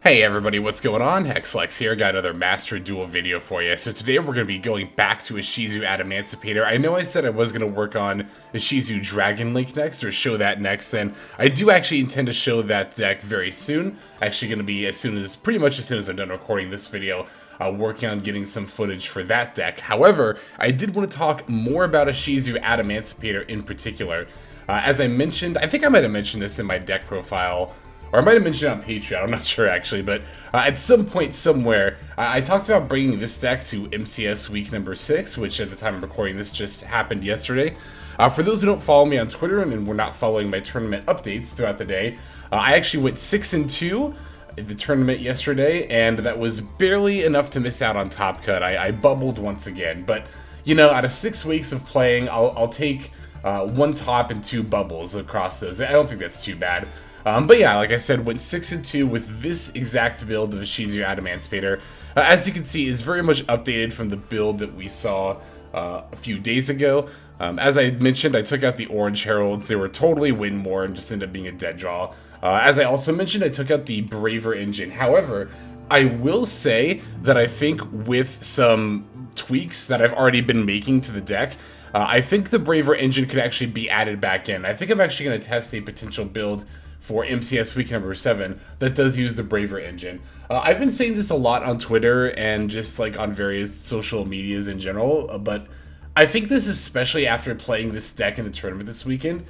Hey everybody, what's going on? Hexlex here, got another Master Duel video for you. So today we're going to be going back to Ishizu Adamancipator. I know I said I was going to work on Ishizu Dragon Link next, or show that next, and I do actually intend to show that deck very soon. Actually going to be pretty much as soon as I'm done recording this video, working on getting some footage for that deck. However, I did want to talk more about Ishizu Adamancipator in particular. As I mentioned, I think I might have mentioned this in my deck profile, or I might have mentioned it on Patreon, I'm not sure actually, but at some point somewhere, I talked about bringing this deck to MCS week number 6, which at the time of recording this just happened yesterday. For those who don't follow me on Twitter and were not following my tournament updates throughout the day, I actually went 6-2 in the tournament yesterday, and that was barely enough to miss out on Top Cut. I bubbled once again, but you know, out of 6 weeks of playing, I'll take 1 top and 2 bubbles across those. I don't think that's too bad. But yeah, like I said, went 6-2 with this exact build of Ishizu Adamancipator. As you can see, is very much updated from the build that we saw a few days ago. As I mentioned, I took out the Orange Heralds. They were totally win more and just ended up being a dead draw. As I also mentioned, I took out the Braver engine. However, I will say that I think with some tweaks that I've already been making to the deck, I think the Braver engine could actually be added back in. I think I'm actually going to test a potential build for MCS week number 7 that does use the Braver engine. I've been saying this a lot on Twitter and just like on various social medias in general, but I think this, especially after playing this deck in the tournament this weekend,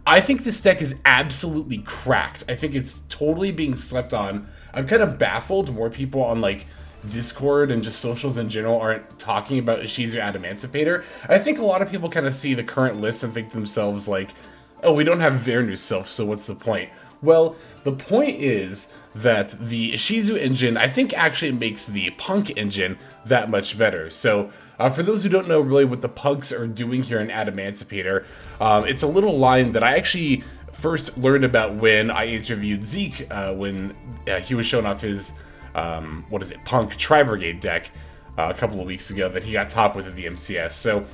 I think this deck is absolutely cracked. I think it's totally being slept on. I'm kind of baffled more people on like Discord and just socials in general aren't talking about Ishizu Adamancipator. I think a lot of people kind of see the current list and think to themselves like, oh, we don't have Vernuself, so what's the point? Well, the point is that the Ishizu engine, I think, actually makes the Punk engine that much better. So, for those who don't know really what the Punks are doing here in Adamancipator, it's a little line that I actually first learned about when I interviewed Zeke, when he was showing off his, Punk Tri-Brigade deck a couple of weeks ago that he got top with at the MCS. So,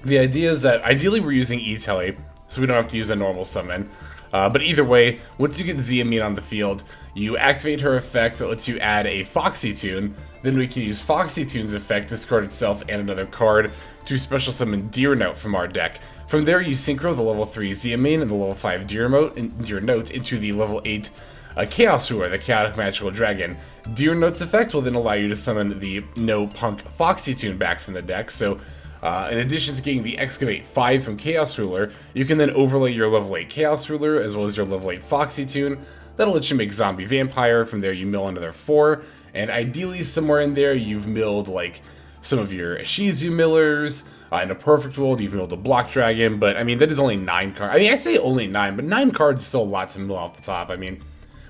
the idea is that ideally we're using E-Tele, so we don't have to use a normal summon. But either way, once you get Ze Amin on the field, you activate her effect that lets you add a Foxy Tune. Then we can use Foxy Tune's effect, discard itself and another card to special summon Deer Note from our deck. From there, you synchro the level 3 Ze Amin and the level 5 Deer Note into the level 8 Chaos Ruler, the Chaotic Magical Dragon. Deer Note's effect will then allow you to summon the No Punk Foxy Tune back from the deck. So, in addition to getting the Excavate 5 from Chaos Ruler, you can then overlay your level 8 Chaos Ruler as well as your level 8 Foxy Tune. That'll let you make Zombie Vampire. From there you mill another 4, and ideally somewhere in there you've milled like some of your Ishizu millers. In a perfect world you've milled a Block Dragon, but I mean that is only 9 cards. I mean I say only 9, but 9 cards is still a lot to mill off the top. I mean,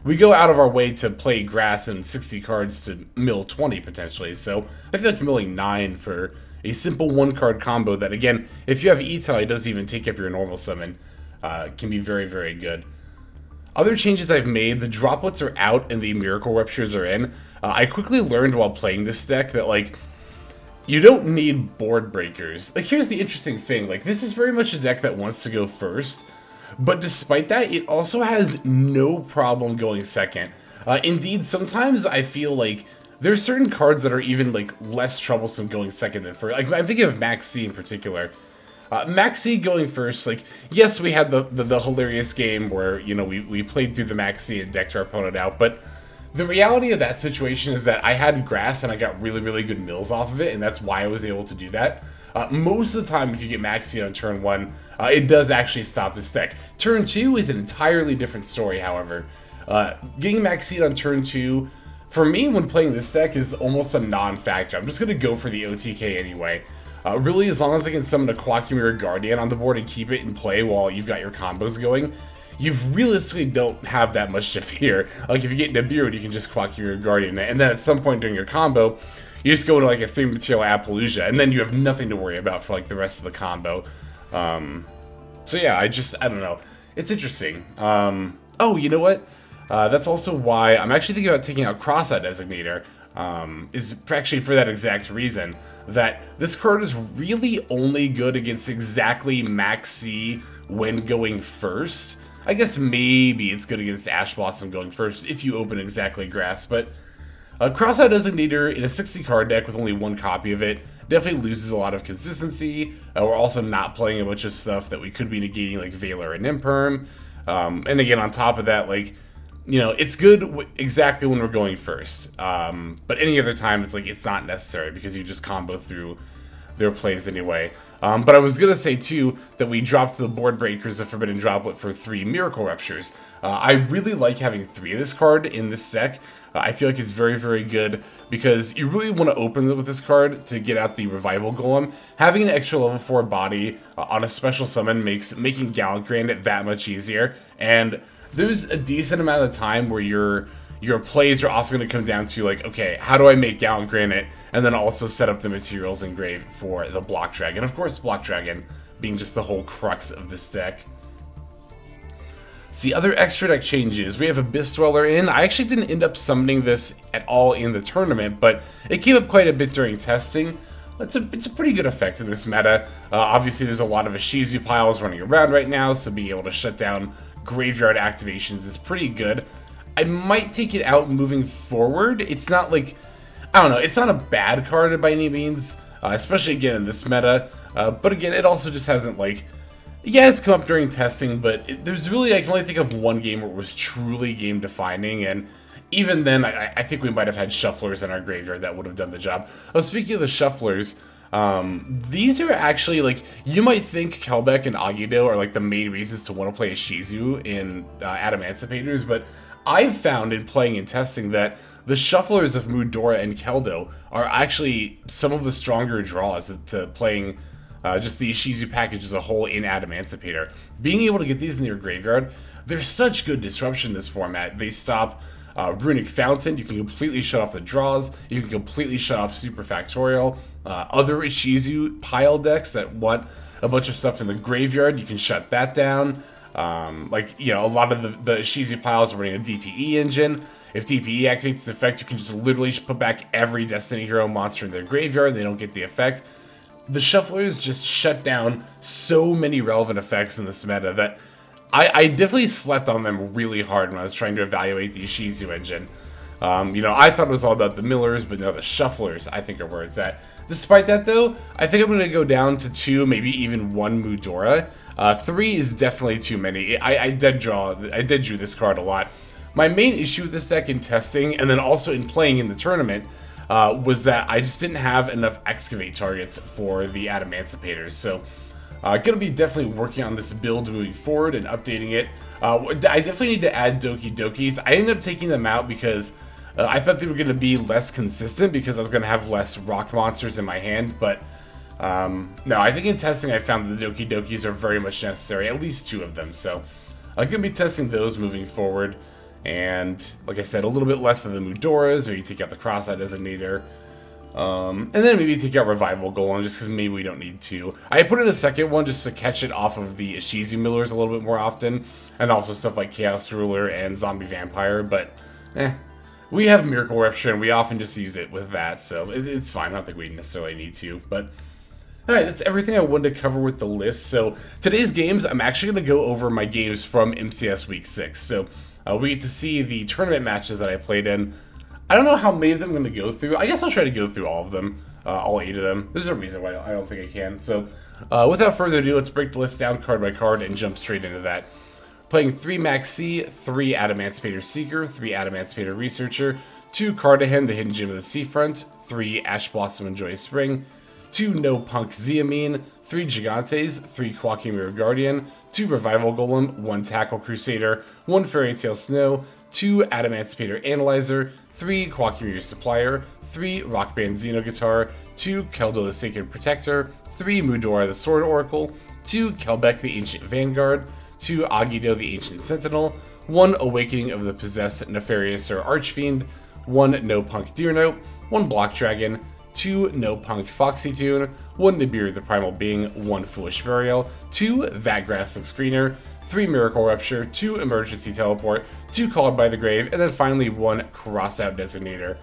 we go out of our way to play grass and 60 cards to mill 20 potentially, so I feel like milling 9 for a simple 1-card combo that, again, if you have E-Tele, it doesn't even take up your normal summon, can be very, very good. Other changes I've made, the droplets are out and the Miracle Ruptures are in. I quickly learned while playing this deck that, like, you don't need board breakers. Like, here's the interesting thing. Like, this is very much a deck that wants to go first, but despite that, it also has no problem going second. Indeed, sometimes I feel like there's certain cards that are even, like, less troublesome going second than first. Like, I'm thinking of Maxx in particular. Maxx going first, like, yes, we had the hilarious game where, you know, we played through the Maxx and decked our opponent out, but the reality of that situation is that I had grass and I got really, really good mills off of it, and that's why I was able to do that. Most of the time, if you get Maxx on turn 1, it does actually stop this deck. Turn 2 is an entirely different story, however. Getting Maxx on turn 2, for me, when playing this deck, is almost a non-factor. I'm just going to go for the OTK anyway. Really, as long as I can summon a Koa'ki Guardian on the board and keep it in play while you've got your combos going, you realistically don't have that much to fear. Like, if you get Nibiru, you can just Koa'ki Guardian, and then at some point during your combo, you just go into, like, a 3-material Appaloosa, and then you have nothing to worry about for, like, the rest of the combo. So yeah, I don't know. It's interesting. Oh, you know what? That's also why I'm actually thinking about taking out Crossout Designator, is actually for that exact reason, that this card is really only good against exactly Maxx when going first. I guess maybe it's good against Ash Blossom going first if you open exactly Grass, but Crossout Designator in a 60 card deck with only one copy of it definitely loses a lot of consistency. We're also not playing a bunch of stuff that we could be negating, like Valor and Imperm. And again, on top of that, like, you know, it's good exactly when we're going first. But any other time, it's like, it's not necessary because you just combo through their plays anyway. But I was going to say, too, that we dropped the Board Breakers of Forbidden Droplet for 3 Miracle Ruptures. I really like having 3 of this card in this deck. I feel like it's very, very good because you really want to open it with this card to get out the Revival Golem. Having an extra level 4 body on a special summon makes making Gallant Grant that much easier. And there's a decent amount of time where your plays are often going to come down to, like, okay, how do I make Gallant Granite and then also set up the materials in grave for the Block Dragon. Of course, Block Dragon being just the whole crux of this deck. See, other extra deck changes. We have Abyss Dweller in. I actually didn't end up summoning this at all in the tournament, but it came up quite a bit during testing. It's a pretty good effect in this meta. Obviously, there's a lot of Ishizu piles running around right now, so being able to shut down graveyard activations is pretty good. I might take it out moving forward. It's not like, I don't know, it's not a bad card by any means, especially again in this meta. But again, it also just hasn't, like, yeah, it's come up during testing, but there's really, I can only think of one game where it was truly game defining, and even then, I think we might have had shufflers in our graveyard that would have done the job. Oh, speaking of the shufflers, these are actually, like, you might think Kelbek and Agido are, like, the main reasons to want to play Ishizu in Adamancipators, but I've found in playing and testing that the shufflers of Mudora and Keldo are actually some of the stronger draws to playing just the Ishizu package as a whole in Adamancipator. Being able to get these in your graveyard, there's such good disruption in this format. They stop Runic Fountain, you can completely shut off the draws, you can completely shut off Super Factorial. Other Ishizu pile decks that want a bunch of stuff in the graveyard, you can shut that down. Like, you know, a lot of the Ishizu piles are running a DPE engine. If DPE activates its effect, you can just literally put back every Destiny Hero monster in their graveyard, they don't get the effect. The shufflers just shut down so many relevant effects in this meta that I definitely slept on them really hard when I was trying to evaluate the Ishizu engine. You know, I thought it was all about the millers, but no, the shufflers, I think, are where it's at. Despite that, though, I think I'm going to go down to 2, maybe even 1 Mudora. 3 is definitely too many. I did drew this card a lot. My main issue with this deck in testing, and then also in playing in the tournament, was that I just didn't have enough excavate targets for the Adamancipators. So, gonna be definitely working on this build moving forward and updating it. I definitely need to add Doki Dokis. I ended up taking them out because I thought they were going to be less consistent because I was going to have less rock monsters in my hand, but no, I think in testing I found that the Doki Dokis are very much necessary, at least 2 of them, so I'm going to be testing those moving forward, and like I said, a little bit less of the Mudoras, maybe take out the Crossout Designator, and then maybe take out Revival Golem, just because maybe we don't need to. I put in a second one just to catch it off of the Ishizu Millers a little bit more often, and also stuff like Chaos Ruler and Zombie Vampire, but we have Miracle Rupture, and we often just use it with that, so it's fine. I don't think we necessarily need to, but alright, that's everything I wanted to cover with the list. So today's games, I'm actually going to go over my games from MCS Week 6, so we get to see the tournament matches that I played in. I don't know how many of them I'm going to go through. I guess I'll try to go through all of them, all 8 of them. There's a reason why I don't think I can. So without further ado, let's break the list down card by card and jump straight into that. Playing 3 Maxx, 3 Adamancipator Seeker, 3 Adamancipator Researcher, 2 Cartorhyn, the Hidden Gem of the Seafront, 3 Ash Blossom and Joyous Spring, 2 Noh P.U.N.K Ze Amin, 3 Gigantes, 3 Koa'ki Mirror Guardian, 2 Revival Golem, 1 Tackle Crusader, 1 Fairy Tail Snow, 2 Adamancipator Analyzer, 3 Koa'ki Supplier, 3 Rockband Xenoguitar, 2 Keldo the Sacred Protector, 3 Mudora the Sword Oracle, 2 Kelbek the Ancient Vanguard, 2 Agido the Ancient Sentinel, 1 Awakening of the Possessed Nefariouser Archfiend, 1 Noh P.U.N.K Deer Note, 1 Block Dragon, 2 Noh P.U.N.K Foxy Tune, 1 Nibiru the Primal Being, 1 Foolish Burial, 2 That Grassling Screener, 3 Miracle Rupture, 2 Emergency Teleport, 2 Called by the Grave, and then finally 1 Crossout Designator.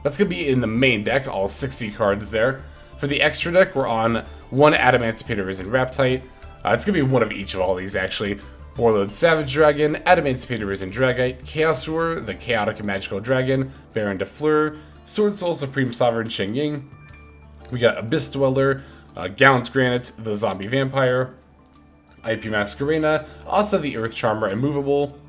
That's going to be in the main deck, all 60 cards there. For the extra deck, we're on 1 Adamancipator Risen Raptite. It's going to be one of each of all these, actually. Borreload Savage Dragon, Adamancipator Risen Dragite, Chaos Roar, the Chaotic and Magical Dragon, Baron de Fleur, Sword Soul Supreme Sovereign Shengying. We got Abyss Dweller, Gallant Granite, the Zombie Vampire, IP Masquerena, also the Earth Charmer Immovable.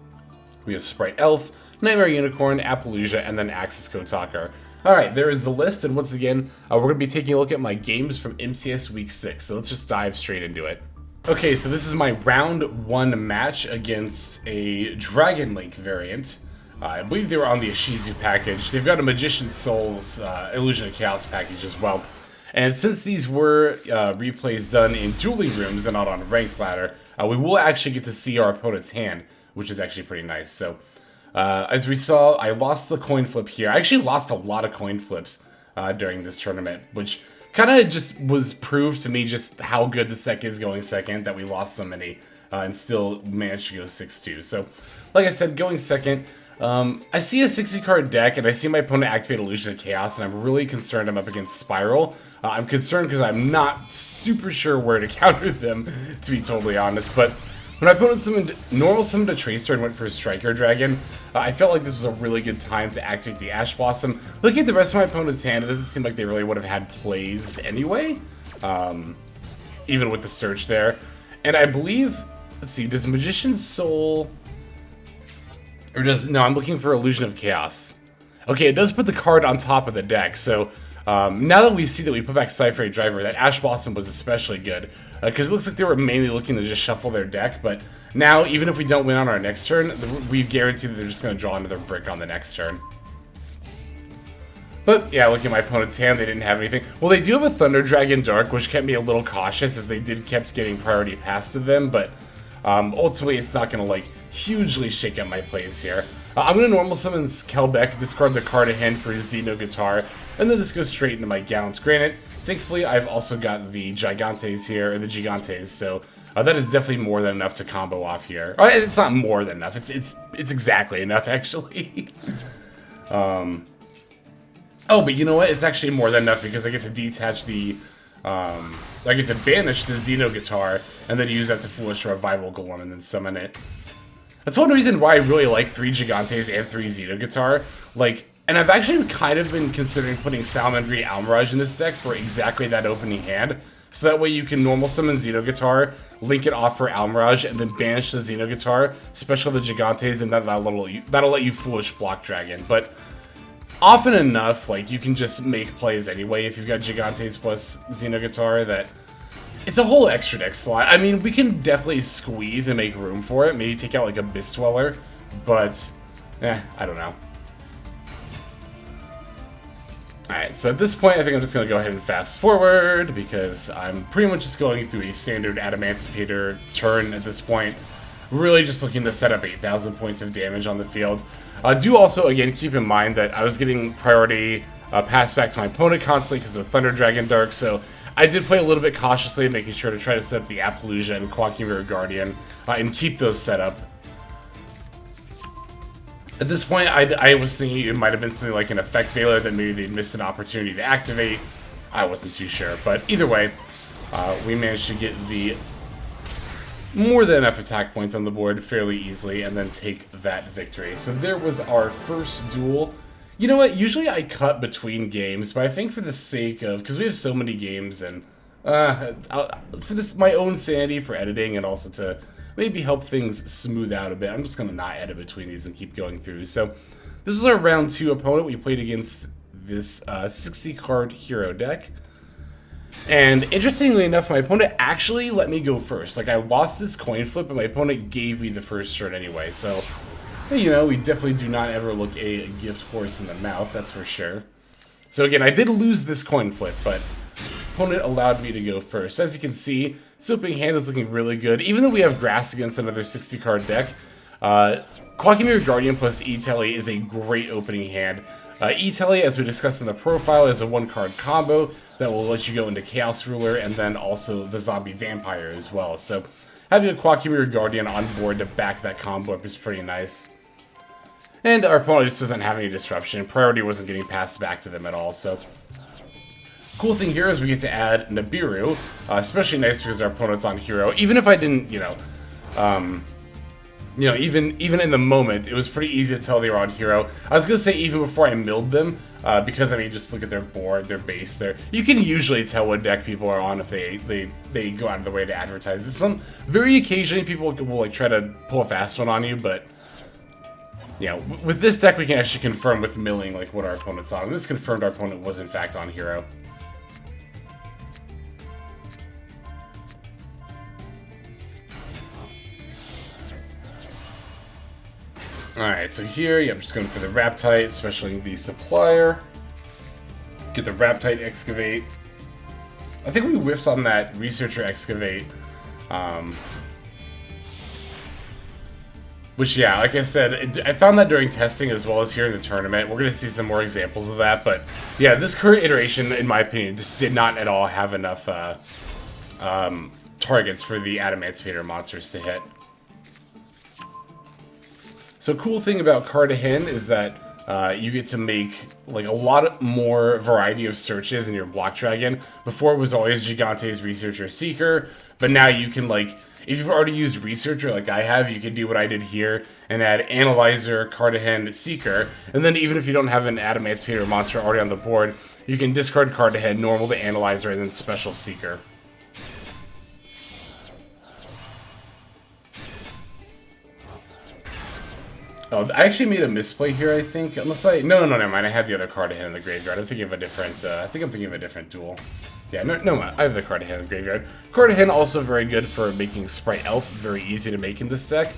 We have Sprite Elf, Nightmare Unicorn, Appaloosa, and then Axis Koa'ki. Alright, there is the list, and once again, we're going to be taking a look at my games from MCS Week 6, so let's just dive straight into it. Okay, so this is my round 1 match against a Dragon Link variant. I believe they were on the Ishizu package. They've got a Magician's Souls Illusion of Chaos package as well. And since these were replays done in dueling rooms and not on ranked ladder, we will actually get to see our opponent's hand, which is actually pretty nice. So, as we saw, I lost the coin flip here. I actually lost a lot of coin flips during this tournament, which kind of just was proved to me just how good the deck is going second, that we lost so many and still managed to go 6-2. So, like I said, going second, I see a 60-card deck, and I see my opponent activate Illusion of Chaos, and I'm really concerned I'm up against Spiral. I'm concerned because I'm not super sure where to counter them, to be totally honest, but when my opponent normal summoned a Tracer and went for a Striker Dragon, I felt like this was a really good time to activate the Ash Blossom. Looking at the rest of my opponent's hand, it doesn't seem like they really would have had plays anyway, even with the search there. And I believe, let's see, does Magician's Soul... Or no, I'm looking for Illusion of Chaos. Okay, it does put the card on top of the deck, so now that we see that we put back Cypher Driver, that Ash Blossom was especially good, because it looks like they were mainly looking to just shuffle their deck, but now, even if we don't win on our next turn, we've guaranteed that they're just going to draw another brick on the next turn. But, yeah, looking at my opponent's hand, they didn't have anything. Well, they do have a Thunder Dragon Dark, which kept me a little cautious, as they kept getting priority pass to them, but ultimately it's not going to, like, hugely shake up my plays here. I'm going to normal summon Kelbek, discard the Cartorhyn for Xenoguitar, and then just go straight into my Gallant Granite. Thankfully, I've also got the Gigantes here, or the Gigantes, so that is definitely more than enough to combo off here. It's not more than enough, it's exactly enough, actually. Oh, but you know what? It's actually more than enough because I get to detach the... I get to banish the Xenoguitar, and then use that to Foolish Revival Golem, and then summon it. That's one reason why I really like 3 Gigantes and 3 Xenoguitar. Like, and I've actually kind of been considering putting Salamangreat Almirage in this deck for exactly that opening hand. So that way you can normal summon Xenoguitar, link it off for Almirage, and then banish the Xenoguitar, special the Gigantes, and that'll let you Foolish block Dragon. But often enough, like, you can just make plays anyway if you've got Gigantes plus Xenoguitar that... It's a whole extra deck slot. I mean, we can definitely squeeze and make room for it. Maybe take out, like, Abyss Dweller, but, I don't know. Alright, so at this point, I think I'm just going to go ahead and fast forward, because I'm pretty much just going through a standard Adamancipator turn at this point. Really just looking to set up 8,000 points of damage on the field. Do also, again, keep in mind that I was getting priority pass back to my opponent constantly because of Thunder Dragon Dark, so I did play a little bit cautiously, making sure to try to set up the Appaloosa and Koa'ki Mirror Guardian, and keep those set up. At this point, I was thinking it might have been something like an Effect Veiler that maybe they'd missed an opportunity to activate. I wasn't too sure, but either way, we managed to get the more than enough attack points on the board fairly easily, and then take that victory. So there was our first duel. You know what, usually I cut between games, but I think for the sake of, because we have so many games, and for this, my own sanity for editing, and also to maybe help things smooth out a bit, I'm just going to not edit between these and keep going through. So this is our round 2 opponent. We played against this 60-card hero deck. And interestingly enough, my opponent actually let me go first. Like, I lost this coin flip, but my opponent gave me the first turn anyway. So, you know, we definitely do not ever look a gift horse in the mouth, that's for sure. So again, I did lose this coin flip, but opponent allowed me to go first. So as you can see, this opening hand is looking really good. Even though we have grass against another 60-card deck, Koa'ki Mirror Guardian plus E-Telly is a great opening hand. E-Telly, as we discussed in the profile, is a 1-card combo that will let you go into Chaos Ruler and then also the Zombie Vampire as well. So having a Koa'ki Mirror Guardian on board to back that combo up is pretty nice. And our opponent just doesn't have any disruption. Priority wasn't getting passed back to them at all, so... Cool thing here is we get to add Nibiru, especially nice because our opponent's on hero. Even if I didn't, you know, you know, even in the moment, it was pretty easy to tell they were on hero. I was gonna say even before I milled them, because I mean, just look at their board, their base there. You can usually tell what deck people are on if they go out of the way to advertise it. Some very occasionally people will like try to pull a fast one on you, but you know, with this deck we can actually confirm with milling like what our opponent's on. And this confirmed our opponent was in fact on hero. Alright, so here, yeah, I'm just going for the Raptite, especially the Supplier. Get the Raptite Excavate. I think we whiffed on that Researcher Excavate. Which, yeah, like I said, I found that during testing as well as here in the tournament. We're going to see some more examples of that, but yeah, this current iteration, in my opinion, just did not at all have enough targets for the Adamancipator monsters to hit. So cool thing about Cartorhyn is that you get to make like a lot more variety of searches in your Block Dragon. Before it was always Gigantes, Researcher, Seeker, but now you can like, if you've already used Researcher like I have, you can do what I did here and add Analyzer, Cartorhyn, Seeker, and then even if you don't have an Adamancipator monster already on the board, you can discard Cartorhyn, normal to Analyzer, and then special Seeker. Oh, I actually made a misplay here, I think. Unless I... No, never mind. I had the other Cartorhyn in the graveyard. I'm thinking of a different... I think I'm thinking of a different duel. Yeah, no, I have the Cartorhyn in the graveyard. Cartorhyn also very good for making Sprite Elf. Very easy to make in this deck.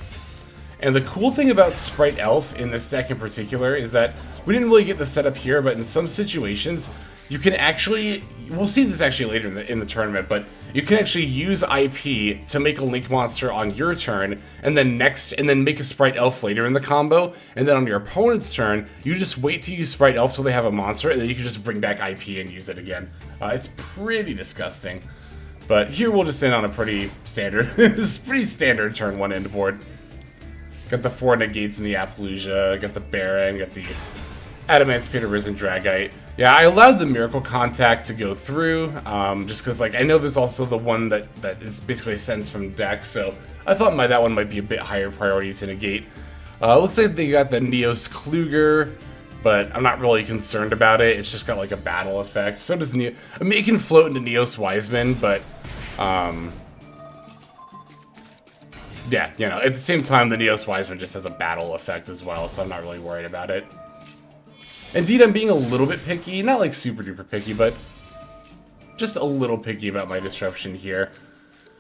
And the cool thing about Sprite Elf in this deck in particular is that we didn't really get the setup here, but in some situations, you can actually... We'll see this actually later in the tournament, but you can actually use IP to make a Link monster on your turn, and then make a Sprite Elf later in the combo, and then on your opponent's turn, you just wait to use Sprite Elf till they have a monster, and then you can just bring back IP and use it again. It's pretty disgusting. But here we'll just end on a pretty standard, this is pretty standard turn 1 end board. Got the 4 negates in the Appaloosa, got the Baron, got the Adamancipator Risen Dragite. Yeah, I allowed the Miracle Contact to go through, just because like I know there's also the one that is basically sends from deck, so I thought that one might be a bit higher priority to negate. Looks like they got the Neos Kluger, but I'm not really concerned about it. It's just got like a battle effect. So does Neo. I mean, it can float into Neos Wiseman, but yeah, you know, at the same time, the Neos Wiseman just has a battle effect as well, so I'm not really worried about it. Indeed, I'm being a little bit picky, not like super duper picky, but just a little picky about my disruption here.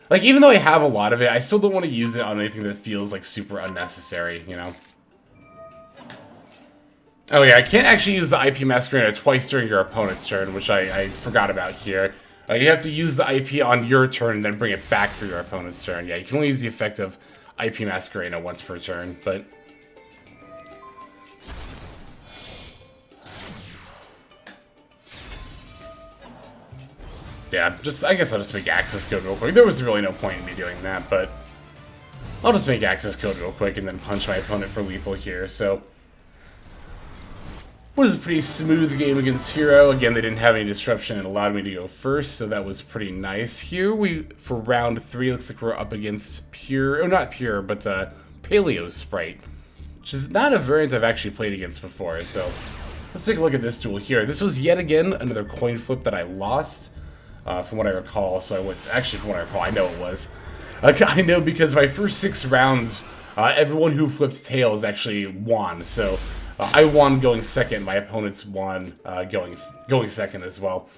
Like, even though I have a lot of it, I still don't want to use it on anything that feels like super unnecessary, you know? Oh yeah, I can't actually use the IP Masquerader twice during your opponent's turn, which I forgot about here. You have to use the IP on your turn and then bring it back for your opponent's turn. Yeah, you can only use the effect of IP Masquerader once per turn, but... Yeah, I guess I'll just make access code real quick. There was really no point in me doing that, but I'll just make access code real quick and then punch my opponent for lethal here, so... What is a pretty smooth game against Hero. Again, they didn't have any disruption and allowed me to go first, so that was pretty nice. Here, for round 3, looks like we're up against Pure... Oh, not Pure, but Paleo Sprite, which is not a variant I've actually played against before, so... Let's take a look at this duel here. This was yet again another coin flip that I lost. From what I recall, so I went... Actually, from what I recall, I know it was. I know because my first 6 rounds, everyone who flipped tails actually won, so I won going second, my opponents won going second as well.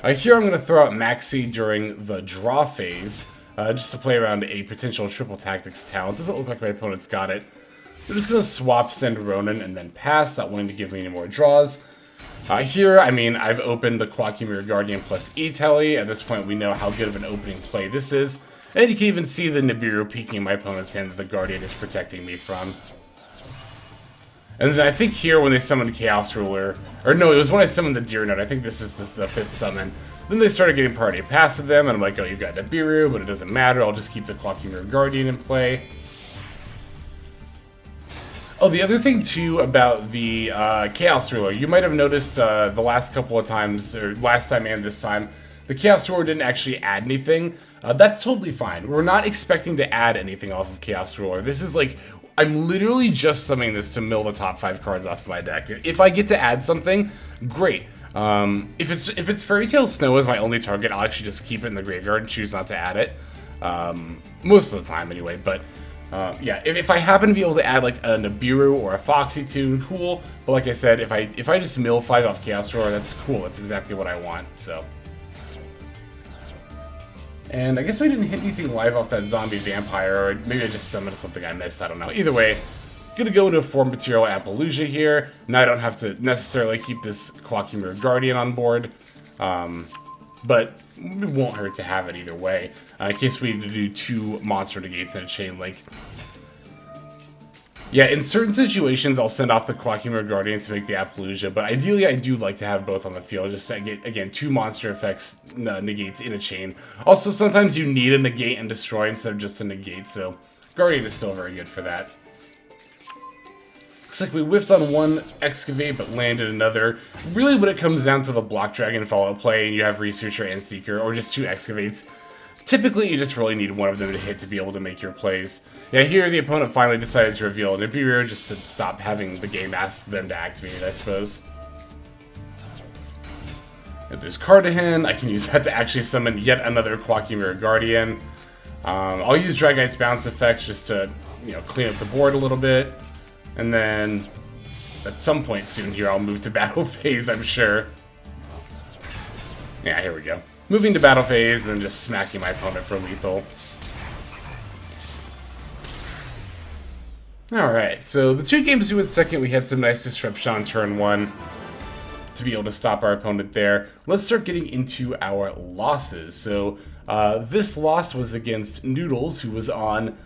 Here I'm going to throw out Maxx during the draw phase, just to play around a potential triple tactics talent. Doesn't look like my opponent's got it. We're just going to swap Send Ronin and then pass, not wanting to give me any more draws. Here, I mean, I've opened the Koa'ki Mirror Guardian plus E-Telly. At this point, we know how good of an opening play this is. And you can even see the Nibiru peeking in my opponent's hand that the Guardian is protecting me from. And then I think here, when they summoned Chaos Ruler... Or no, it was when I summoned the Deer Note. I think this is the 5th summon. Then they started getting party past them, and I'm like, oh, you've got Nibiru, but it doesn't matter. I'll just keep the Koa'ki Mirror Guardian in play. Oh, the other thing, too, about the Chaos Ruler, you might have noticed the last couple of times, or last time and this time, the Chaos Ruler didn't actually add anything. That's totally fine. We're not expecting to add anything off of Chaos Ruler. This is like, I'm literally just summoning this to mill the top 5 cards off my deck. If I get to add something, great. If it's Fairy Tale Snow as my only target, I'll actually just keep it in the graveyard and choose not to add it. Most of the time anyway, but yeah, if I happen to be able to add like a Nibiru or a Foxy tune, cool. But like I said, if I just mill 5 off Chaos Roar, that's cool. That's exactly what I want. So, and I guess we didn't hit anything live off that zombie vampire, or maybe I just summoned something I missed. I don't know. Either way, gonna go into a 4 material Appaloosa here. Now I don't have to necessarily keep this Koa'ki Mirror Guardian on board. But it won't hurt to have it either way, in case we need to do 2 monster negates in a chain link. Yeah, in certain situations, I'll send off the Koa'ki Mirror Guardian to make the Appaloosa, but ideally I do like to have both on the field, just to get, again, 2 monster effects negates in a chain. Also, sometimes you need a negate and destroy instead of just a negate, so Guardian is still very good for that. Looks like we whiffed on 1 Excavate, but landed another. Really, when it comes down to the Block Dragon Fallout play, and you have Researcher and Seeker, or just 2 Excavates, typically you just really need one of them to hit to be able to make your plays. Yeah, here the opponent finally decided to reveal Nibiru just to stop having the game ask them to activate it, I suppose. If there's Cartorhyn, I can use that to actually summon yet another Koa'ki Mirror Guardian. I'll use Dragite's Bounce effects just to, you know, clean up the board a little bit. And then, at some point soon here, I'll move to battle phase, I'm sure. Yeah, here we go. Moving to battle phase, and then just smacking my opponent for lethal. Alright, so the 2 games we went second, we had some nice disruption on turn 1 to be able to stop our opponent there. Let's start getting into our losses. So, this loss was against Noodles, who was on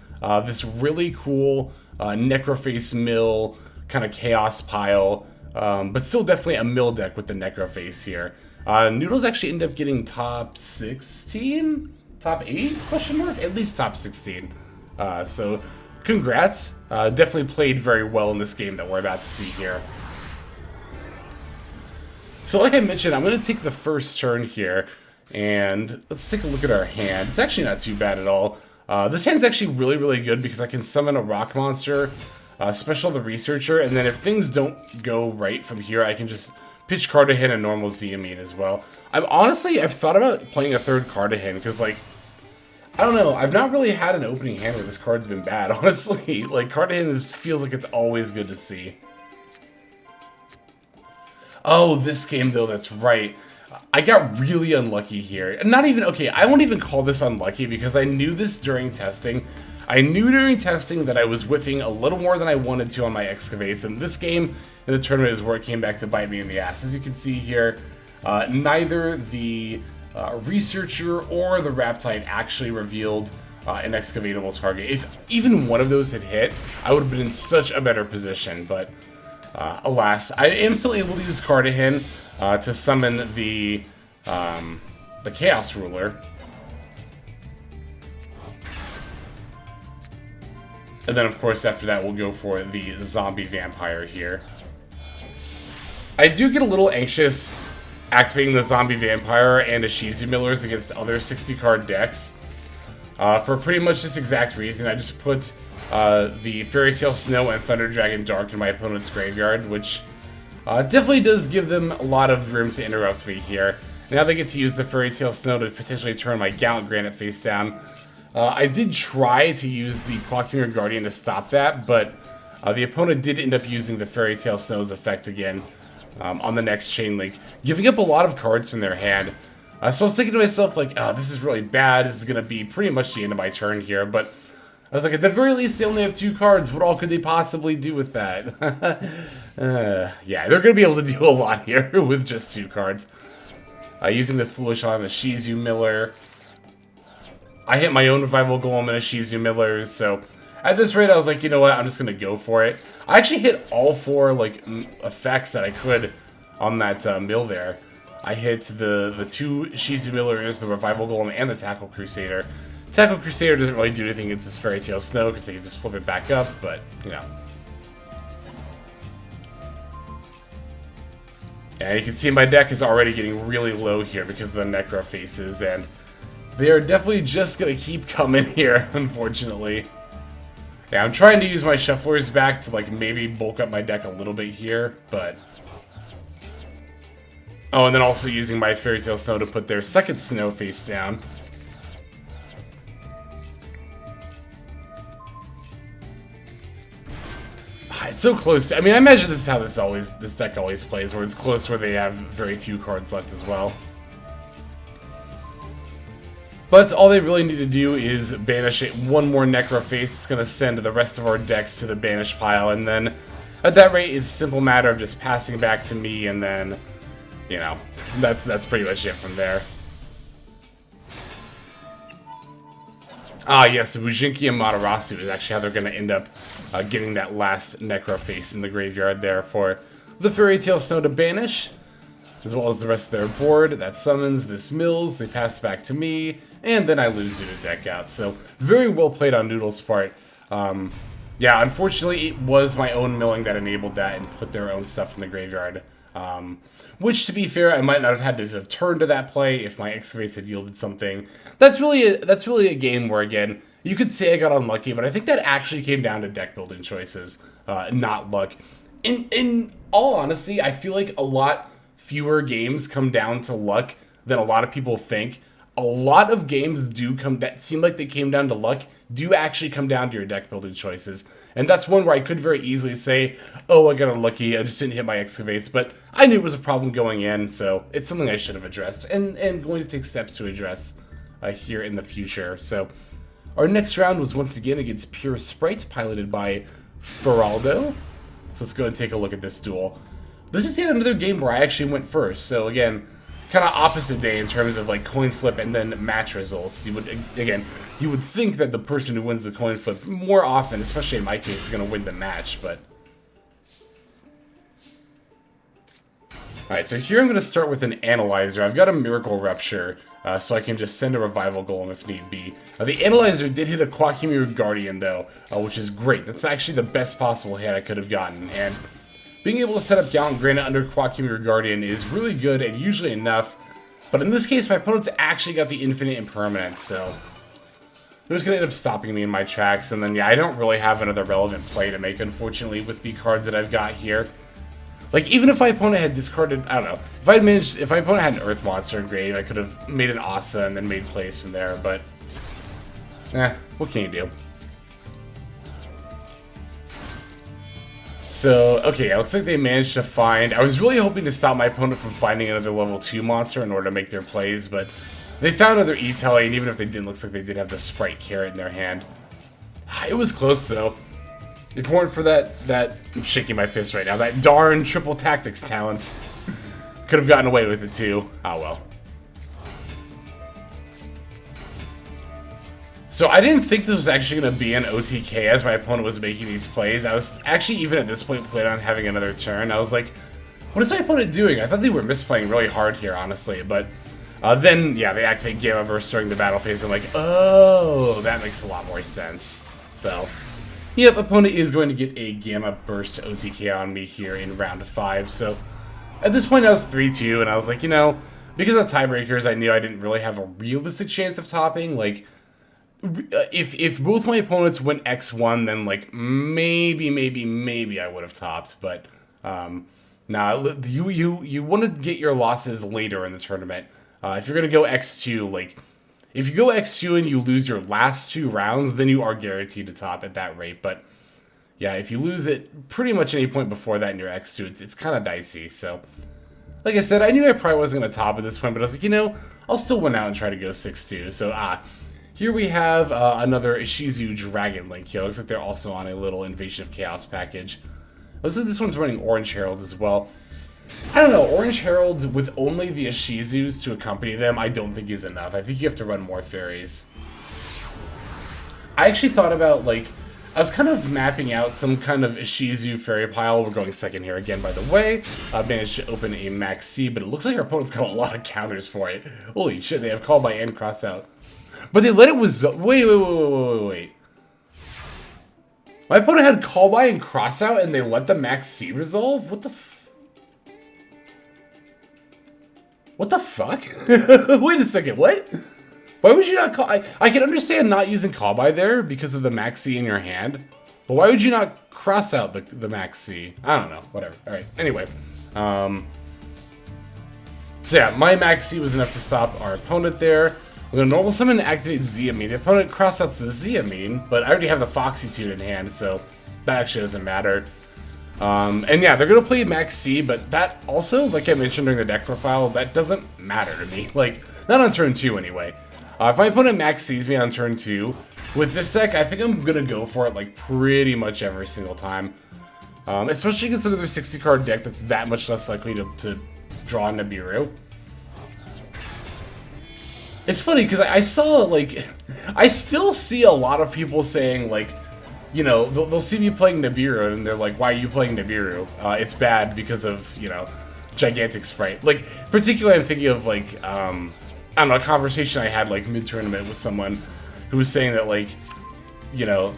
this really cool Necroface mill kind of chaos pile, but still definitely a mill deck with the Necroface here. Noodles actually ended up getting top 16? Top 8? Question mark? At least top 16. So congrats. Definitely played very well in this game that we're about to see here. So like I mentioned, I'm going to take the first turn here, and let's take a look at our hand. It's actually not too bad at all. This hand's actually really, really good because I can summon a rock monster, special the Researcher, and then if things don't go right from here, I can just pitch Cartorhyn and normal Ze Amin as well. I've thought about playing a 3rd Cartorhyn because, like, I don't know, I've not really had an opening hand where this card's been bad, honestly. Like, Cartorhyn feels like it's always good to see. Oh, this game, though, that's right. I got really unlucky here. Not even, okay, I won't even call this unlucky because I knew this during testing. I knew during testing that I was whiffing a little more than I wanted to on my Excavates, and this game in the tournament is where it came back to bite me in the ass. As you can see here, neither the Researcher or the Raptite actually revealed an excavatable target. If even one of those had hit, I would have been in such a better position, but alas, I am still able to use Cartorhyn to summon the Chaos Ruler. And then, of course, after that, we'll go for the Zombie Vampire here. I do get a little anxious activating the Zombie Vampire and Ishizu Millers against other 60-card decks. For pretty much this exact reason, I just put the Fairy Tale Snow and Thunder Dragon Dark in my opponent's graveyard, which definitely does give them a lot of room to interrupt me here. Now they get to use the Fairy Tale Snow to potentially turn my Gallant Granite face down. I did try to use the Koa'ki Mirror Guardian to stop that, but the opponent did end up using the Fairy Tale Snow's effect again on the next chain link, giving up a lot of cards from their hand. So I was thinking to myself, like, oh, this is really bad. This is going to be pretty much the end of my turn here, but I was like, at the very least, they only have 2 cards. What all could they possibly do with that? Yeah, they're going to be able to do a lot here with just 2 cards. Using the Foolish on the Ishizu Miller. I hit my own Revival Golem and Ishizu Millers, so at this rate, I was like, you know what, I'm just going to go for it. I actually hit all 4, like, effects that I could on that mill there. I hit the 2 Ishizu Millers, the Revival Golem, and the Tackle Crusader. Tackle Crusader doesn't really do anything against this Fairy Tale Snow because they can just flip it back up, but, you know. And you can see my deck is already getting really low here because of the Necro faces, and they are definitely just going to keep coming here, unfortunately. Yeah, I'm trying to use my shufflers back to, like, maybe bulk up my deck a little bit here, but... Oh, and then also using my Fairy Tail Snow to put their second snow face down. It's so close. I mean, I imagine this is how this deck always plays, where it's close where they have very few cards left as well. But all they really need to do is banish it one more Necroface. It's going to send the rest of our decks to the banish pile, and then at that rate, it's a simple matter of just passing back to me, and then, you know, that's pretty much it from there. Ah, yes, the Bujinki and Matarasu is actually how they're going to end up getting that last Necroface in the graveyard there for the Fairy Tail Snow to banish, as well as the rest of their board. That summons, this mills, they pass back to me, and then I lose due to deck out. So, very well played on Noodle's part. Yeah, unfortunately, it was my own milling that enabled that and put their own stuff in the graveyard. Which, to be fair, I might not have had to have turned to that play if my Excavates had yielded something. That's really a game where, again, you could say I got unlucky, but I think that actually came down to deck building choices, not luck. In all honesty, I feel like a lot fewer games come down to luck than a lot of people think. A lot of games that seem like they came down to luck do actually come down to your deck building choices. And that's one where I could very easily say, oh, I got unlucky, I just didn't hit my Excavates, but I knew it was a problem going in, so it's something I should have addressed, and going to take steps to address here in the future. So, our next round was once again against Pure Sprite, piloted by Feraldo. So let's go and take a look at this duel. This is yet another game where I actually went first, so again, kind of opposite day in terms of like coin flip and then match results. You would think that the person who wins the coin flip more often, especially in my case, is going to win the match, but... Alright, so here I'm going to start with an Analyzer. I've got a Miracle Rupture, so I can just send a Revival Golem if need be. The Analyzer did hit a Koa'ki Guardian, though, which is great. That's actually the best possible hit I could have gotten, and being able to set up Gallant Granite under Koa'ki Guardian is really good and usually enough, but in this case, my opponent's actually got the Infinite Impermanence, so they're just going to end up stopping me in my tracks, and then, yeah, I don't really have another relevant play to make, unfortunately, with the cards that I've got here. Like, even if my opponent had discarded, I don't know, if my opponent had an Earth Monster in grave, I could have made an Asa and then made plays from there, but, what can you do? So, okay, it looks like they managed to find... I was really hoping to stop my opponent from finding another level 2 monster in order to make their plays, but they found another E-Telly, and even if they didn't, looks like they did have the Sprite Carrot in their hand. It was close, though. If it weren't for that... I'm shaking my fist right now. That darn Triple Tactics talent. Could have gotten away with it, too. Oh, well. So I didn't think this was actually going to be an OTK as my opponent was making these plays. I was actually, even at this point, planning on having another turn. I was like, what is my opponent doing? I thought they were misplaying really hard here, honestly. But then, yeah, they activate Gamma Burst during the battle phase. I'm like, oh, that makes a lot more sense. So, yep, opponent is going to get a Gamma Burst OTK on me here in round 5. So, at this point, I was 3-2, and I was like, you know, because of tiebreakers, I knew I didn't really have a realistic chance of topping. Like, if both my opponents went X1, then, like, maybe I would have topped. But, nah, you want to get your losses later in the tournament. If you're going to go X2, like, if you go X2 and you lose your last 2 rounds, then you are guaranteed to top at that rate. But, yeah, if you lose it pretty much any point before that in your X2, it's kind of dicey. So, like I said, I knew I probably wasn't going to top at this point, but I was like, you know, I'll still win out and try to go 6-2. So, here we have another Ishizu Dragon Link here. Looks like they're also on a little Invasion of Chaos package. Looks like this one's running Orange Heralds as well. I don't know, Orange Heralds with only the Ishizus to accompany them, I don't think is enough. I think you have to run more fairies. I actually thought about, like, I was kind of mapping out some kind of Ishizu fairy pile. We're going second here again, by the way. I managed to open a Maxx, but it looks like our opponent's got a lot of counters for it. Holy shit, they have Call by and Crossout. But they let it wait. My opponent had Call by and Crossout, and they let the Maxx resolve? What the What the fuck? Wait a second, what? Why would you not call... I can understand not using Call by there because of the Maxx in your hand. But why would you not cross out the Maxx Z? I don't know. Whatever. Alright, anyway. So yeah, my Maxx Z was enough to stop our opponent there. We're going to normal summon and activate Ze Amin. The opponent cross-outs the Ze Amin, but I already have the Foxy tune in hand, so that actually doesn't matter. And yeah, they're going to play Maxx Z, but that also, like I mentioned during the deck profile, that doesn't matter to me. Like, not on turn 2 anyway. If my opponent Maxx Z's me on turn 2, with this deck, I think I'm going to go for it like pretty much every single time. Especially against another 60-card deck that's that much less likely to draw Nibiru. It's funny, because I saw, like, I still see a lot of people saying, like, you know, they'll see me playing Nibiru, and they're like, why are you playing Nibiru? It's bad because of, you know, gigantic sprite. Like, particularly I'm thinking of, like, I don't know, a conversation I had, like, mid-tournament with someone who was saying that, like, you know,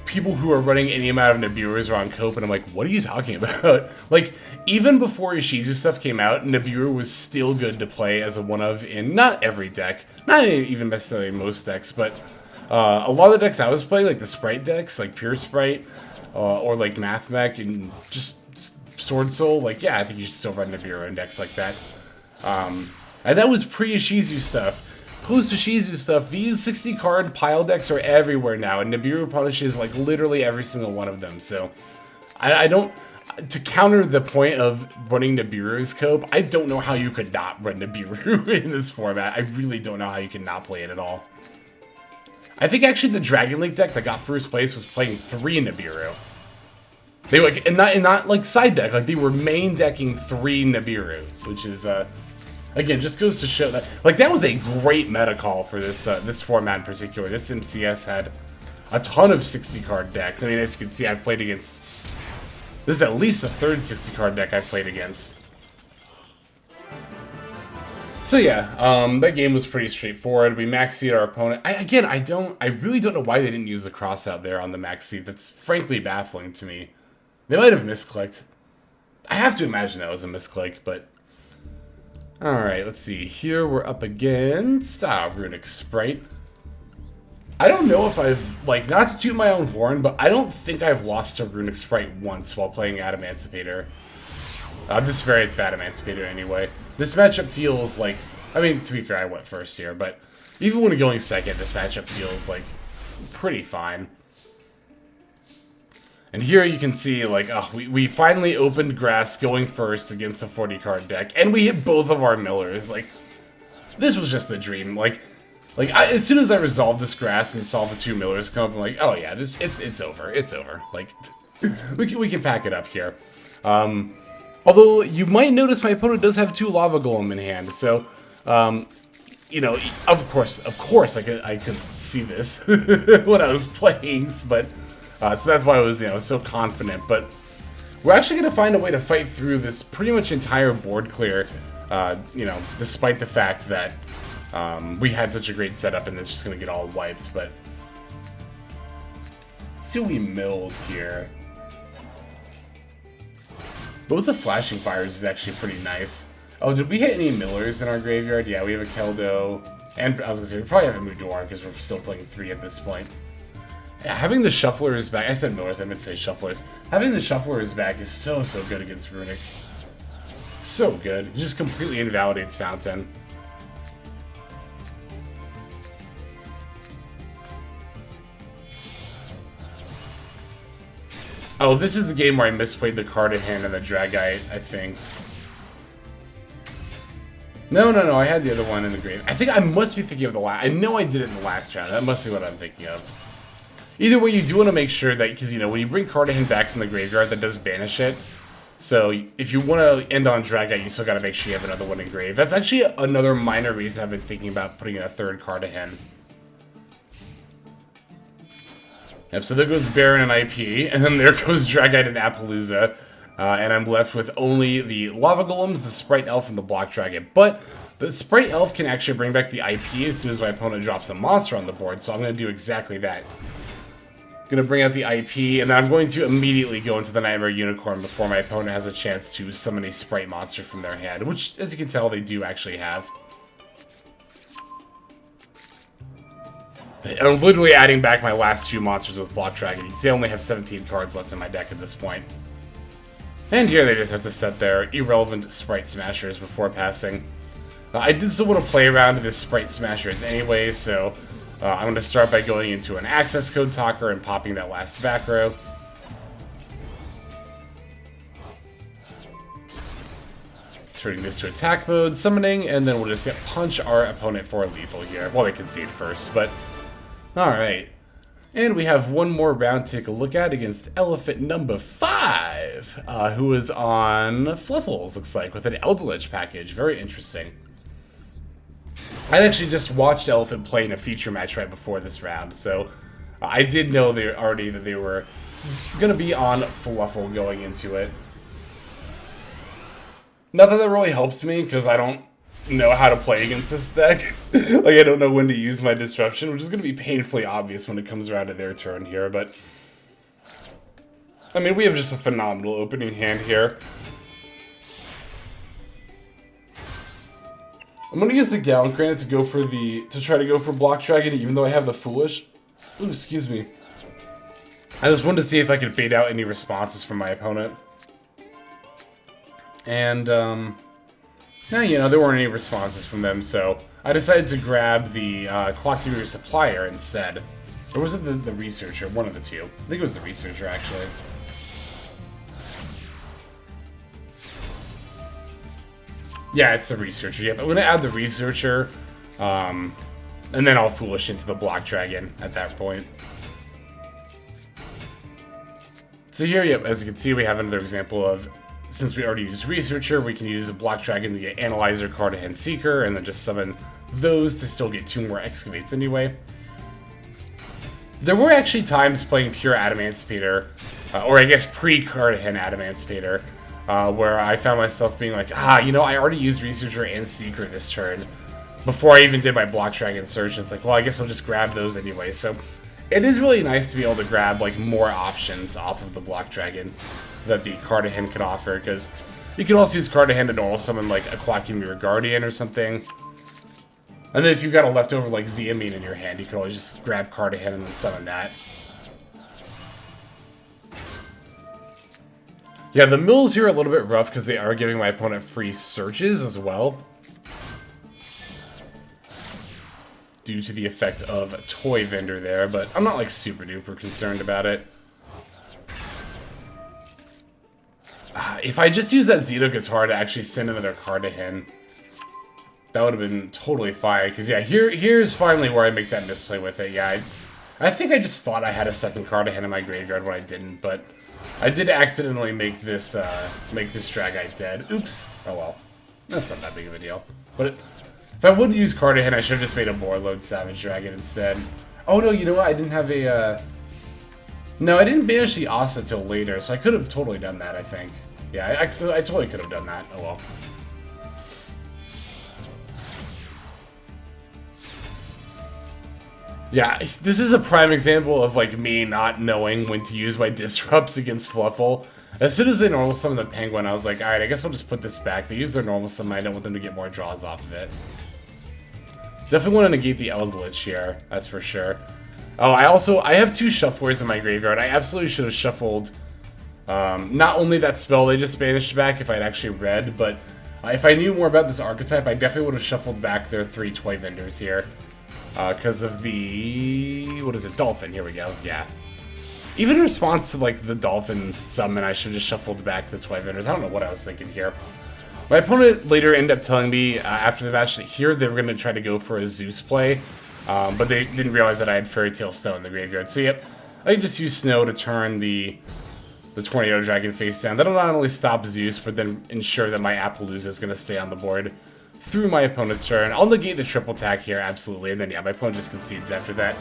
people who are running any amount of Nibirus are on cope, and I'm like, what are you talking about? Like, even before Ishizu stuff came out, Nibiru was still good to play as a one-of in not every deck, not even necessarily most decks, but a lot of the decks I was playing, like the Sprite decks, like Pure Sprite, or like Math Mech, and just Sword Soul, like, yeah, I think you should still run Nibiru in decks like that. And that was pre-Ishizu stuff. Post-Ishizu stuff, these 60-card pile decks are everywhere now, and Nibiru punishes, like, literally every single one of them, so I don't... To counter the point of running Nibiru's cope, I don't know how you could not run Nibiru in this format. I really don't know how you can not play it at all. I think, actually, the Dragon Link deck that got first place was playing 3 Nibiru. They, like, and not like, side deck, like, they were main decking 3 Nibiru, which is, again, just goes to show that, like, that was a great meta call for this this format in particular. This MCS had a ton of 60-card decks. I mean, as you can see, I've played against... This is at least the third 60-card deck I've played against. So yeah, that game was pretty straightforward. We Maxx Z'd our opponent. I really don't know why they didn't use the cross out there on the Maxx Z. That's frankly baffling to me. They might have misclicked. I have to imagine that was a misclick, but... Alright, let's see. Here we're up against Runic Sprite. I don't know if I've, like, not to toot my own horn, but I don't think I've lost to Runic Sprite once while playing Adamancipator. This variant's Adamancipator anyway. This matchup feels like, I mean, to be fair, I went first here, but even when going second, this matchup feels, like, pretty fine. And here you can see, like, oh, we finally opened grass going first against a 40-card deck, and we hit both of our millers. Like, this was just the dream. Like as soon as I resolved this grass and saw the 2 millers come up, I'm like, oh yeah, it's over. It's over. Like, we can pack it up here. Although you might notice my opponent does have 2 Lava Golem in hand, so you know, of course, I could see this when I was playing, but. So that's why I was, you know, so confident. But we're actually going to find a way to fight through this pretty much entire board clear, you know, despite the fact that we had such a great setup and it's just going to get all wiped. But let's see what we milled here. Both the Flashing Fires is actually pretty nice. Oh, did we hit any millers in our graveyard? Yeah, we have a Keldo. And I was going to say, we probably have a Mudora because we're still playing 3 at this point. Yeah, having the Shufflers back, I said millers, I meant to say Shufflers. Having the Shufflers back is so good against Runic. So good. It just completely invalidates Fountain. Oh, this is the game where I misplayed the Cartorhyn and the Dragite, I think. No, I had the other one in the grave. I think I must be thinking of the last... I know I did it in the last round. That must be what I'm thinking of. Either way, you do want to make sure that, because, you know, when you bring Cartorhyn back from the graveyard, that does banish it. So, if you want to end on Dragite, you still got to make sure you have another one in grave. That's actually another minor reason I've been thinking about putting in a 3rd Cartorhyn. Yep, so there goes Baron and IP, and then there goes Dragite and Appaloosa. And I'm left with only the Lava Golems, the Sprite Elf, and the Block Dragon. But the Sprite Elf can actually bring back the IP as soon as my opponent drops a monster on the board, so I'm going to do exactly that. Gonna bring out the IP, and then I'm going to immediately go into the Nightmare Unicorn before my opponent has a chance to summon a Sprite monster from their hand, which, as you can tell, they do actually have. I'm literally adding back my last 2 monsters with Block Dragon. You can see I only have 17 cards left in my deck at this point. And here they just have to set their irrelevant Sprite Smashers before passing. I did still want to play around with this Sprite Smashers anyway, so I'm going to start by going into an access code talker and popping that last back row. Turning this to attack mode, summoning, and then we'll just punch our opponent for a lethal here. Well, they concede first, but alright. And we have one more round to take a look at against Elephant number 5, who is on Fluffles, looks like, with an Eldritch package. Very interesting. I actually just watched Elephant play in a feature match right before this round, so I did know already that they were going to be on Fluffle going into it. Not that really helps me, because I don't know how to play against this deck. Like, I don't know when to use my Disruption, which is going to be painfully obvious when it comes around to their turn here, but I mean, we have just a phenomenal opening hand here. I'm going to use the Gallon Granite to try to go for Block Dragon, even though I have the Foolish. Ooh, excuse me. I just wanted to see if I could bait out any responses from my opponent. And, yeah, you know, there weren't any responses from them, so I decided to grab the Koa'ki Supplier instead. Or was it the Researcher? One of the two. I think it was the Researcher, actually. Yeah, it's the Researcher. Yep, I'm going to add the Researcher, and then I'll Foolish into the Block Dragon at that point. So here, yep, as you can see, we have another example of, since we already used Researcher, we can use a Block Dragon to get Analyzer, Cartorhyn, Seeker, and then just summon those to still get 2 more Excavates anyway. There were actually times playing pure Adamancipator, or I guess pre-Cartorhyn Adamancipator, where I found myself being like, you know, I already used Researcher and Seeker this turn before I even did my Block Dragon search. And it's like, well, I guess I'll just grab those anyway. So it is really nice to be able to grab like more options off of the Block Dragon that the Cartorhyn can offer, because you can also use Cartorhyn to normal summon like a Koa'ki Mirror Guardian or something. And then if you've got a leftover like Ze Amin in your hand, you can always just grab Cartorhyn and then summon that. Yeah, the mills here are a little bit rough because they are giving my opponent free searches as well, due to the effect of a toy vendor there, but I'm not like super duper concerned about it. If I just use that Xenoguitar to actually send another Cartorhyn, that would have been totally fine. Because yeah, here's finally where I make that misplay with it. Yeah, I think I just thought I had a second Cartorhyn in my graveyard when I didn't, but I did accidentally make this Dragite dead. Oops. Oh well, that's not that big of a deal. But if I wouldn't use Cartorhyn, I should have just made a Borreload Savage Dragon instead. Oh no, you know what? I didn't have a. No, I didn't banish the Asa till later, so I could have totally done that, I think. Yeah, I totally could have done that. Oh well. Yeah, this is a prime example of like me not knowing when to use my disrupts against Fluffle. As soon as they normal summon the Penguin, I was like, alright, I guess I'll just put this back. They use their normal summon, I don't want them to get more draws off of it. Definitely want to negate the Eldritch here, that's for sure. Oh, I have 2 Shufflers in my graveyard. I absolutely should have shuffled not only that spell they just banished back if I'd actually read, but if I knew more about this archetype, I definitely would have shuffled back their 3 toy vendors here. Because of the... what is it? Dolphin. Here we go. Yeah. Even in response to, like, the Dolphin summon, I should have just shuffled back the toy vendors. I don't know what I was thinking here. My opponent later ended up telling me after the match that here they were going to try to go for a Zeus play. But they didn't realize that I had Fairy Tail Snow in the graveyard. So, yep. I can just use Snow to turn the Tornado Dragon face down. That'll not only stop Zeus, but then ensure that my Appaloosa is going to stay on the board through my opponent's turn. I'll negate the triple attack here, absolutely, and then yeah, my opponent just concedes after that.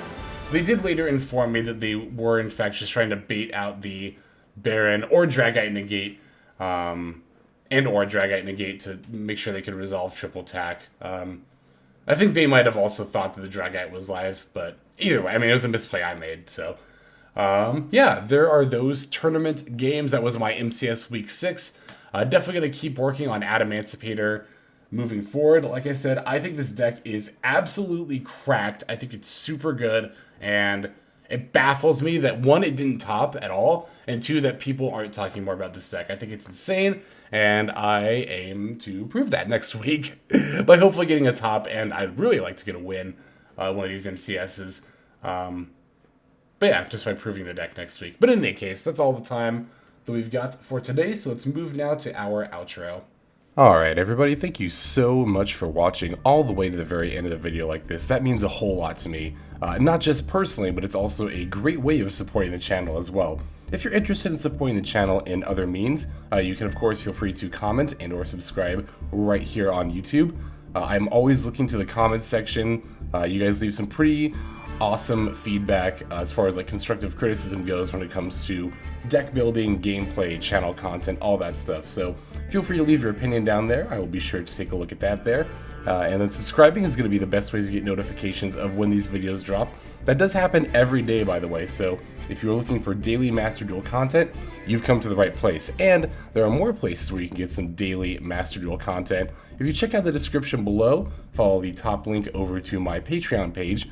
They did later inform me that they were in fact just trying to bait out the Baron or Dragite Negate, and or Dragite Negate to make sure they could resolve triple attack. I think they might have also thought that the Dragite was live, but either way, I mean, it was a misplay I made, so... yeah, there are those tournament games. That was my MCS Week 6. Definitely going to keep working on Adamancipator moving forward. Like I said, I think this deck is absolutely cracked. I think it's super good, and it baffles me that, one, it didn't top at all, and two, that people aren't talking more about this deck. I think it's insane, and I aim to prove that next week by hopefully getting a top, and I'd really like to get a win, one of these MCSs. But yeah, just by proving the deck next week. But in any case, that's all the time that we've got for today, so let's move now to our outro. Alright everybody, thank you so much for watching all the way to the very end of the video like this. That means a whole lot to me. Not just personally, but it's also a great way of supporting the channel as well. If you're interested in supporting the channel in other means, you can of course feel free to comment and or subscribe right here on YouTube. I'm always looking to the comments section. You guys leave some pretty awesome feedback as far as like constructive criticism goes when it comes to deck building, gameplay, channel content, all that stuff. So feel free to leave your opinion down there. I will be sure to take a look at that there. And then subscribing is going to be the best way to get notifications of when these videos drop. That does happen every day, by the way, so if you're looking for daily Master Duel content, you've come to the right place. And there are more places where you can get some daily Master Duel content. If you check out the description below, follow the top link over to my Patreon page.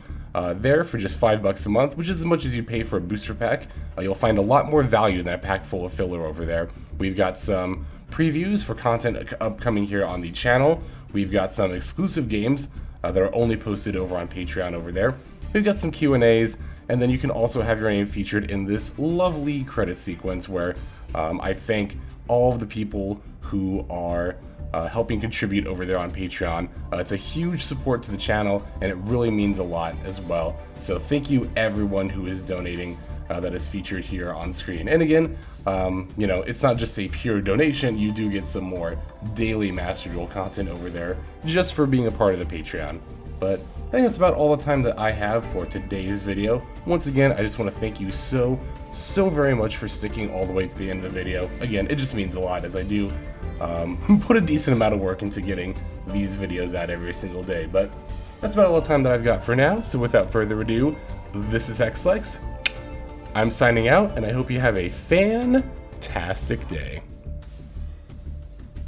There for just $5 a month, which is as much as you pay for a booster pack. You'll find a lot more value than a pack full of filler over there. We've got some previews for content upcoming here on the channel. We've got some exclusive games that are only posted over on Patreon over there. We've got some Q&As, and then you can also have your name featured in this lovely credit sequence where I thank all of the people who are helping contribute over there on Patreon. It's a huge support to the channel, and it really means a lot as well. So thank you everyone who is donating that is featured here on screen. And again, you know, it's not just a pure donation. You do get some more daily Master Duel content over there just for being a part of the Patreon. But I think that's about all the time that I have for today's video. Once again, I just want to thank you so very much for sticking all the way to the end of the video. Again, it just means a lot, as I do put a decent amount of work into getting these videos out every single day. But that's about all the time that I've got for now. So without further ado, this is Xlex. I'm signing out, and I hope you have a fantastic day.